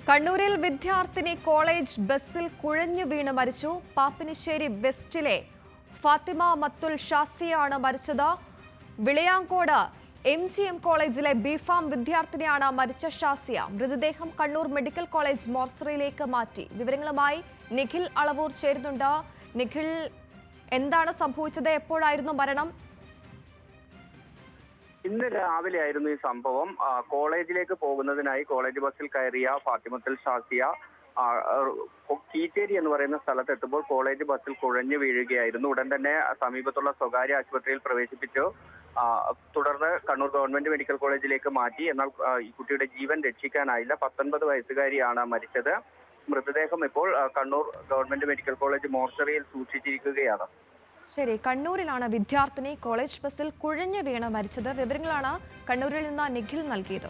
കണ്ണൂരിൽ വിദ്യാർത്ഥിനി കോളേജ് ബസ്സിൽ കുഴഞ്ഞു വീണ് മരിച്ചു. പാപ്പിനിശ്ശേരി വെസ്റ്റിലെ ഫാത്തിമ മത്തുൽ ഷാസിയാണ് മരിച്ചത്. വിളയാങ്കോട് MGM കോളേജിലെ ബിഫാം വിദ്യാർത്ഥിനിയാണ് മരിച്ച ഷാസിയ. മൃതദേഹം കണ്ണൂർ മെഡിക്കൽ കോളേജ് മോർച്ചറിയിലേക്ക് മാറ്റി. വിവരങ്ങളുമായി നിഖിൽ അളവൂർ ചേരുന്നുണ്ട്. നിഖിൽ, എന്താണ് സംഭവിച്ചത്? എപ്പോഴായിരുന്നു മരണം? ഇന്ന് രാവിലെ ആയിരുന്നു ഈ സംഭവം. കോളേജിലേക്ക് പോകുന്നതിനായി കോളേജ് ബസ്സിൽ കയറിയ ഫാത്തിമത്തുൽ ഷാസിയ കീച്ചേരി എന്ന് പറയുന്ന സ്ഥലത്ത് എത്തുമ്പോൾ കോളേജ് ബസ്സിൽ കുഴഞ്ഞു വീഴുകയായിരുന്നു. ഉടൻ തന്നെ സമീപത്തുള്ള സ്വകാര്യ ആശുപത്രിയിൽ പ്രവേശിപ്പിച്ചു. തുടർന്ന് കണ്ണൂർ ഗവൺമെന്റ് മെഡിക്കൽ കോളേജിലേക്ക് മാറ്റി. എന്നാൽ ഈ കുട്ടിയുടെ ജീവൻ രക്ഷിക്കാനായില്ല. 19 വയസ്സുകാരിയാണ് മരിച്ചത്. മൃതദേഹം ഇപ്പോൾ കണ്ണൂർ ഗവൺമെന്റ് മെഡിക്കൽ കോളേജ് മോർച്ചറിയിൽ സൂക്ഷിച്ചിരിക്കുകയാണ്. ശരി, കണ്ണൂരിലാണ് വിദ്യാർത്ഥിനി കോളേജ് ബസ്സിൽ കുഴഞ്ഞു വീണ് മരിച്ചത്. വിവരങ്ങളാണ് കണ്ണൂരിൽ നിന്ന് നിഖിൽ നൽകിയത്.